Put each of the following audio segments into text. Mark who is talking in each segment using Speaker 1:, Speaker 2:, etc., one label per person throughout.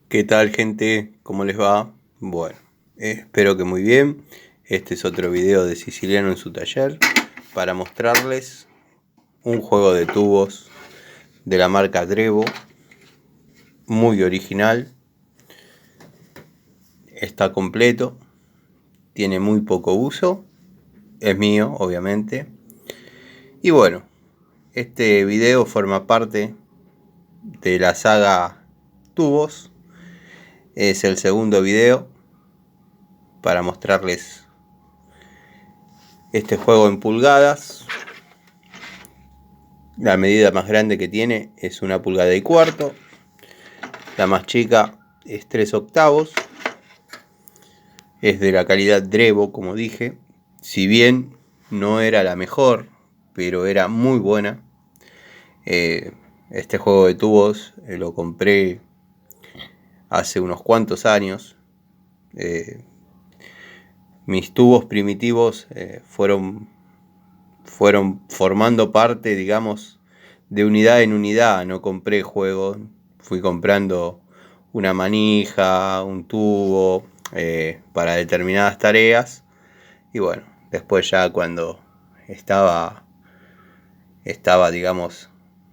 Speaker 1: ¿Qué tal, gente? ¿Cómo les va? Bueno, espero que muy bien. Este es otro video de Siciliano en su taller para mostrarles un juego de tubos de la marca Drevo, muy original. Está completo, tiene muy poco uso, es mío obviamente. Y bueno, este video forma parte de la saga Tubos. Es el segundo video para mostrarles este juego en pulgadas. La medida más grande que tiene es 1,25 pulgadas. La más chica es 3/8. Es de la calidad Drevo, como dije. Si bien no era la mejor, pero era muy buena. Este juego de tubos lo compré hace unos cuantos años. Mis tubos primitivos fueron formando parte, digamos, de unidad en unidad. No compré juegos, fui comprando una manija, un tubo para determinadas tareas. Y bueno, después ya cuando estaba digamos,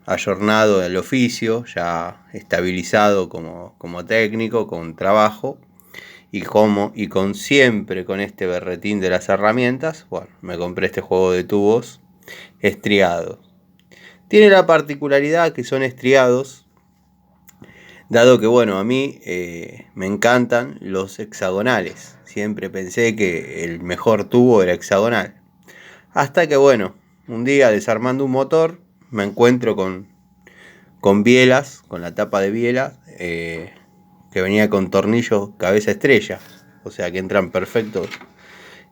Speaker 1: ayornado el oficio, ya estabilizado como técnico, con trabajo, y con siempre con este berretín de las herramientas, bueno, me compré este juego de tubos estriados. Tiene la particularidad que son estriados, dado que, bueno, a mí me encantan los hexagonales. Siempre pensé que el mejor tubo era hexagonal. Hasta que, bueno, un día desarmando un motor, me encuentro con bielas, con la tapa de biela, que venía con tornillos cabeza estrella. O sea que entran perfectos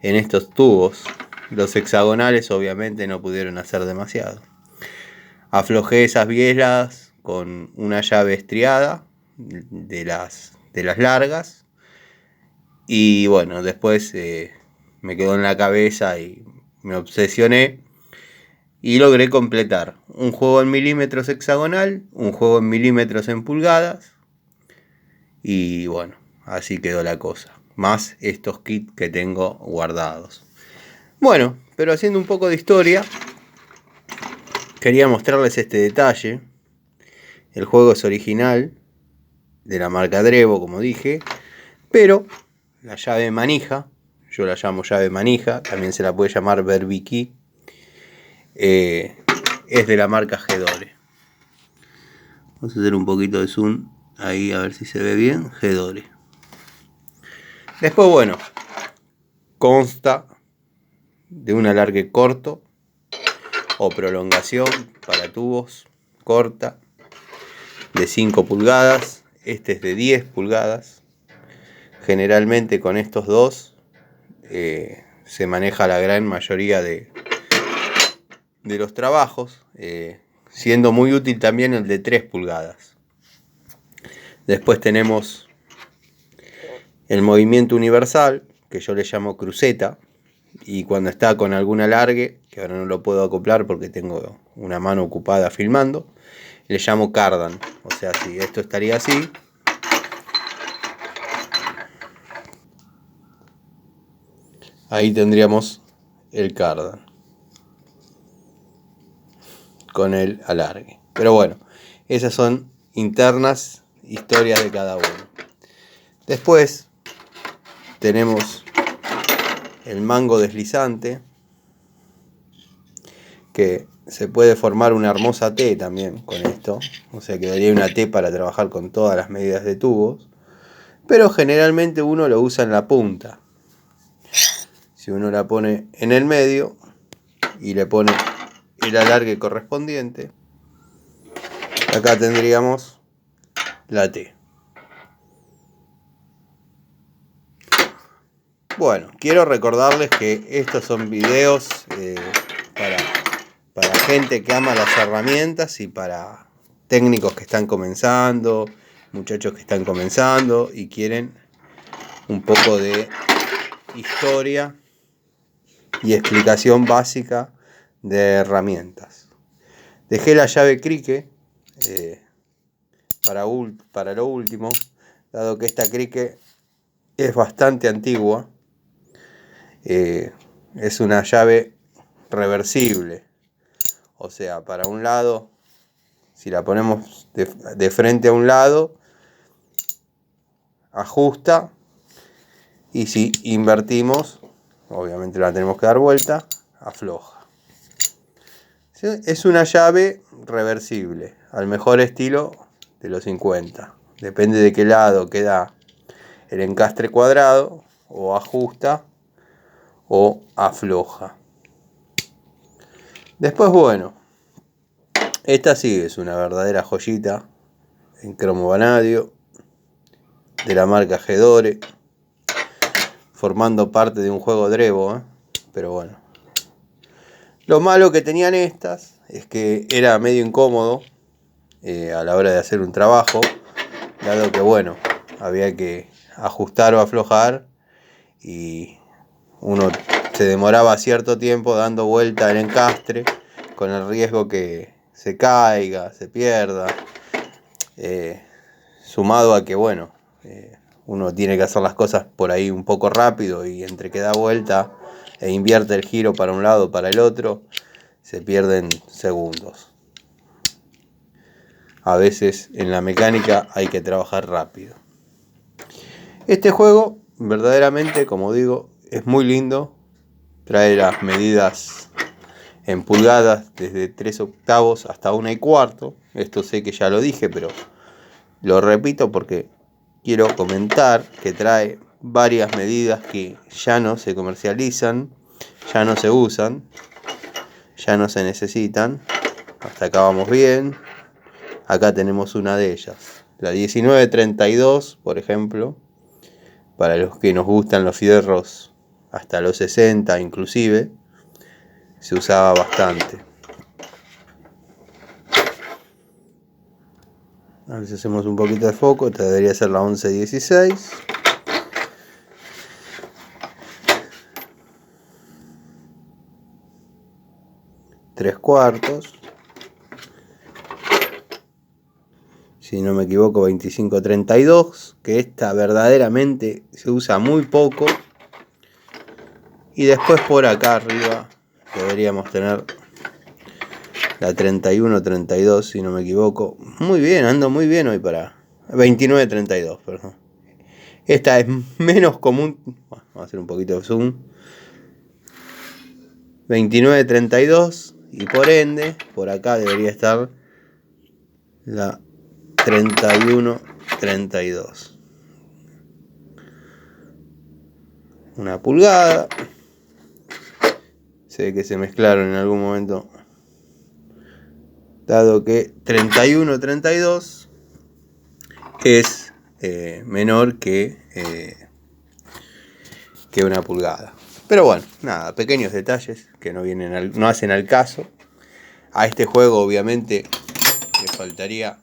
Speaker 1: en estos tubos. Los hexagonales obviamente no pudieron hacer demasiado. Aflojé esas bielas con una llave estriada de las largas. Y bueno, después me quedó en la cabeza y me obsesioné. Y logré completar un juego en milímetros hexagonal, un juego en milímetros en pulgadas. Y bueno, así quedó la cosa. Más estos kits que tengo guardados. Bueno, pero haciendo un poco de historia, quería mostrarles este detalle. El juego es original, de la marca Drevo, como dije, pero la llave manija, yo la llamo llave manija, también se la puede llamar Berbiquí, es de la marca Gedore. Vamos a hacer un poquito de zoom ahí a ver si se ve bien. Gedore. Después, bueno, consta de un alargue corto o prolongación para tubos corta de 5 pulgadas. Este es de 10 pulgadas. Generalmente con estos dos se maneja la gran mayoría de los trabajos, siendo muy útil también el de 3 pulgadas. Después tenemos el movimiento universal, que yo le llamo cruceta, y cuando está con algún alargue, que ahora no lo puedo acoplar porque tengo una mano ocupada filmando, le llamo cardan. O sea, si esto estaría así, ahí tendríamos el cardan con el alargue. Pero bueno, esas son internas historias de cada uno. Después tenemos el mango deslizante, que se puede formar una hermosa T también con esto. O sea que daría una T para trabajar con todas las medidas de tubos. Pero generalmente uno lo usa en la punta. Si uno la pone en el medio y le pone el alargue correspondiente, acá tendríamos la T. Bueno, quiero recordarles que estos son videos para gente que ama las herramientas y para técnicos que están comenzando, muchachos que están comenzando y quieren un poco de historia y explicación básica de herramientas. Dejé la llave crique para lo último. dado que esta crique es bastante antigua. Es una llave reversible, o sea, para un lado, si la ponemos de frente a un lado, ajusta, y si invertimos, obviamente la tenemos que dar vuelta, afloja. Es una llave reversible, al mejor estilo de los 50. Depende de qué lado queda el encastre cuadrado, o ajusta o afloja. Después, bueno, esta sí es una verdadera joyita en cromo vanadio de la marca Gedore, formando parte de un juego Drevo, pero bueno. Lo malo que tenían estas es que era medio incómodo a la hora de hacer un trabajo, dado que bueno, había que ajustar o aflojar y uno se demoraba cierto tiempo dando vuelta al encastre con el riesgo que se caiga, se pierda, sumado a que bueno, uno tiene que hacer las cosas por ahí un poco rápido, y entre que da vuelta e invierte el giro para un lado o para el otro, se pierden segundos. A veces en la mecánica hay que trabajar rápido. Este juego verdaderamente, como digo, es muy lindo. Trae las medidas en pulgadas desde 3/8 hasta 1/4. Esto sé que ya lo dije, pero lo repito porque quiero comentar que trae varias medidas que ya no se comercializan, ya no se usan, ya no se necesitan. Hasta acá vamos bien. Acá tenemos una de ellas, la 1932, por ejemplo, para los que nos gustan los fierros hasta los 60 inclusive, se usaba bastante. A ver si hacemos un poquito de foco. Esta debería ser la 1116. Tres cuartos. Si no me equivoco, 2532. Que esta verdaderamente se usa muy poco. Y después por acá arriba deberíamos tener la 3132, si no me equivoco. Muy bien, ando muy bien hoy para 2932, perdón. Esta es menos común. Bueno, vamos a hacer un poquito de zoom. 2932, y por ende, por acá debería estar la 3132. Una pulgada. Se ve que se mezclaron en algún momento, dado que 3132 es menor que una pulgada. Pero bueno, nada, pequeños detalles que no hacen al caso. A este juego obviamente le faltaría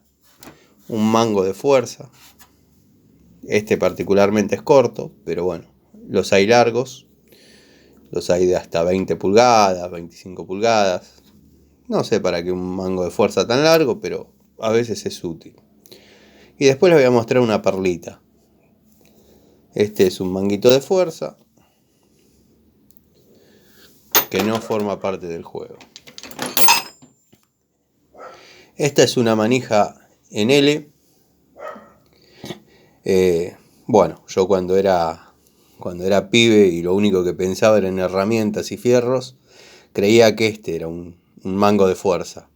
Speaker 1: un mango de fuerza. Este particularmente es corto, pero bueno, los hay largos. Los hay de hasta 20 pulgadas, 25 pulgadas. No sé para qué un mango de fuerza tan largo, pero a veces es útil. Y después les voy a mostrar una perlita. Este es un manguito de fuerza que no forma parte del juego. Esta es una manija en L. Bueno, yo cuando era pibe y lo único que pensaba era en herramientas y fierros, creía que este era un mango de fuerza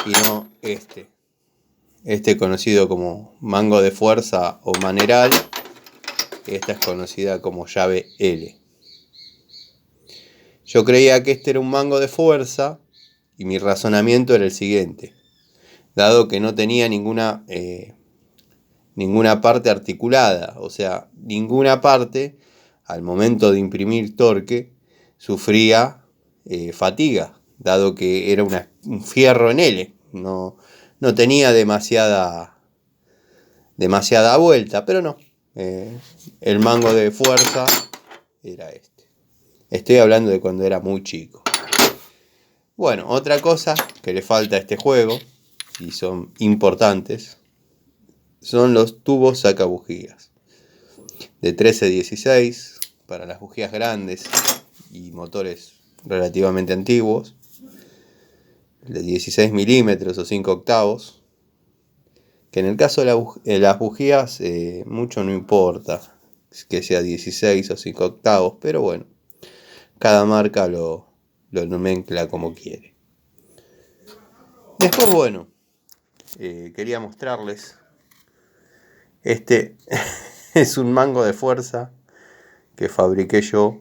Speaker 1: y no este. Este conocido como mango de fuerza o maneral. Esta es conocida como llave L. Yo creía que este era un mango de fuerza y mi razonamiento era el siguiente. Dado que no tenía ninguna parte articulada, o sea, ninguna parte al momento de imprimir torque sufría fatiga, dado que era un fierro en L, no tenía demasiada vuelta, pero no, el mango de fuerza era este. Estoy hablando de cuando era muy chico. Bueno, otra cosa que le falta a este juego, y son importantes, son los tubos sacabujías. De 13-16 para las bujías grandes y motores relativamente antiguos. De 16 milímetros o 5 octavos. Que en el caso de las bujías mucho no importa que sea 16 o 5 octavos, pero bueno, cada marca lo nomencla como quiere. Después, bueno, quería mostrarles, este es un mango de fuerza que fabriqué yo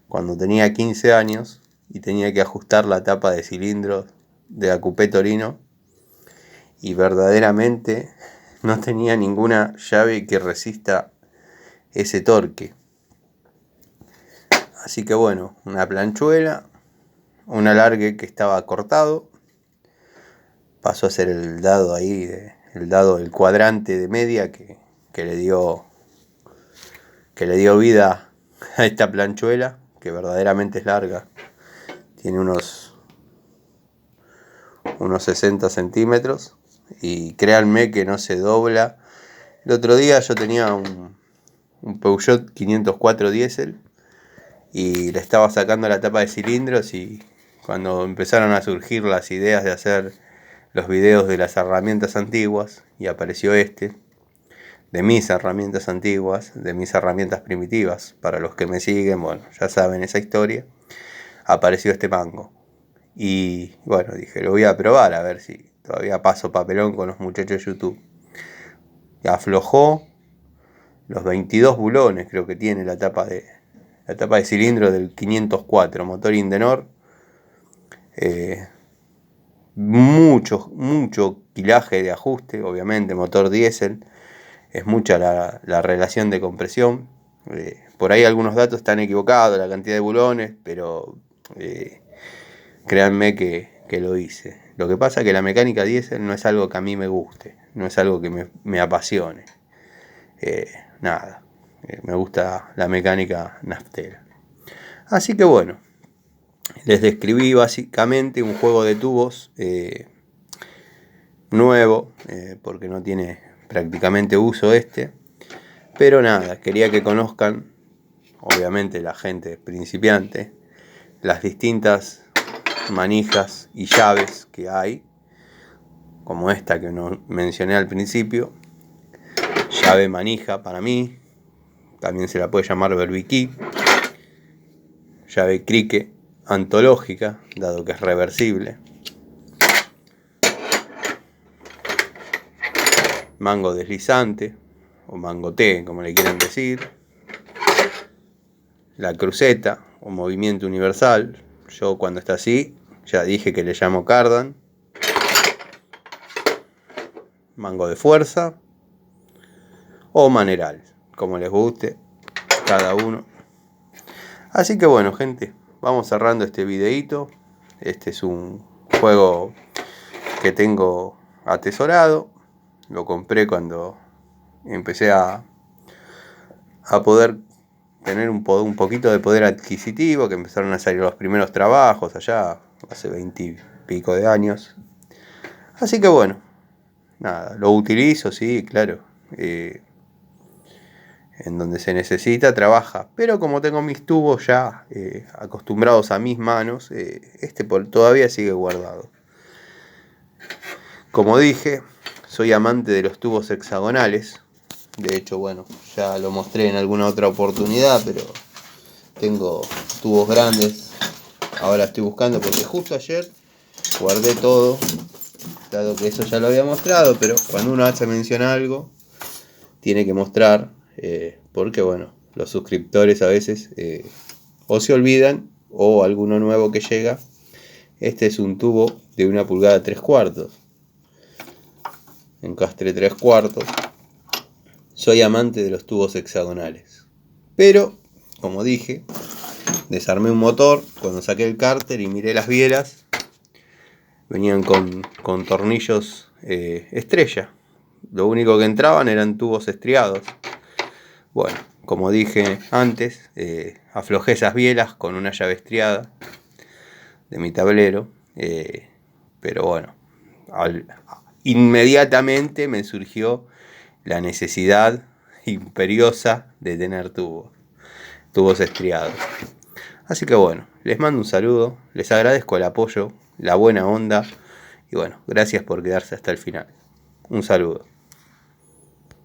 Speaker 1: cuando tenía 15 años y tenía que ajustar la tapa de cilindro de la Coupé Torino, y verdaderamente no tenía ninguna llave que resista ese torque. Así que bueno, una planchuela, un alargue que estaba cortado, pasó a ser el dado ahí, el cuadrante de media que le dio vida a esta planchuela, que verdaderamente es larga. Tiene unos 60 centímetros y créanme que no se dobla. El otro día yo tenía un Peugeot 504 diésel y le estaba sacando la tapa de cilindros, y cuando empezaron a surgir las ideas de hacer los videos de las herramientas antiguas, y apareció de mis herramientas antiguas, de mis herramientas primitivas, para los que me siguen, bueno, ya saben esa historia, apareció este mango. Y bueno, dije, lo voy a probar a ver si todavía paso papelón con los muchachos de YouTube. Y aflojó los 22 bulones, creo que tiene la tapa de cilindro del 504, motor Indenor. Mucho quilaje de ajuste, obviamente, motor diésel. Es mucha la relación de compresión. Por ahí algunos datos están equivocados, la cantidad de bulones, pero créanme que lo hice. Lo que pasa es que la mecánica diésel no es algo que a mí me guste, no es algo que me apasione. Me gusta la mecánica naftera. Así que bueno, les describí básicamente un juego de tubos nuevo, porque no tiene prácticamente uso pero nada, quería que conozcan, obviamente la gente principiante, las distintas manijas y llaves que hay, como esta que no mencioné al principio, llave manija para mí, también se la puede llamar berbiquí, llave crique antológica, dado que es reversible, mango deslizante o mango T, como le quieran decir, la cruceta o movimiento universal. Yo cuando está así, ya dije que le llamo cardan, mango de fuerza o maneral, como les guste cada uno. Así que bueno, gente, vamos cerrando este videito. Este es un juego que tengo atesorado. Lo compré cuando empecé a poder tener un poquito de poder adquisitivo, que empezaron a salir los primeros trabajos allá hace 20 y pico de años. Así que bueno, nada, lo utilizo, sí, claro. En donde se necesita trabaja, pero como tengo mis tubos ya acostumbrados a mis manos, todavía sigue guardado. Como dije, soy amante de los tubos hexagonales. De hecho, bueno, ya lo mostré en alguna otra oportunidad, pero tengo tubos grandes. Ahora estoy buscando porque justo ayer guardé todo, dado que eso ya lo había mostrado, pero cuando uno hace mención a algo, tiene que mostrar, porque bueno, los suscriptores a veces o se olvidan, o alguno nuevo que llega. Este es un tubo de 1 pulgada 3/4, encastre 3/4. Soy amante de los tubos hexagonales, pero como dije, desarmé un motor cuando saqué el cárter y miré las bielas. Venían con tornillos estrella. Lo único que entraban eran tubos estriados. Bueno, como dije antes, aflojé esas bielas con una llave estriada de mi tablero. Pero bueno, inmediatamente me surgió la necesidad imperiosa de tener tubos estriados. Así que bueno, les mando un saludo, les agradezco el apoyo, la buena onda y bueno, gracias por quedarse hasta el final. Un saludo.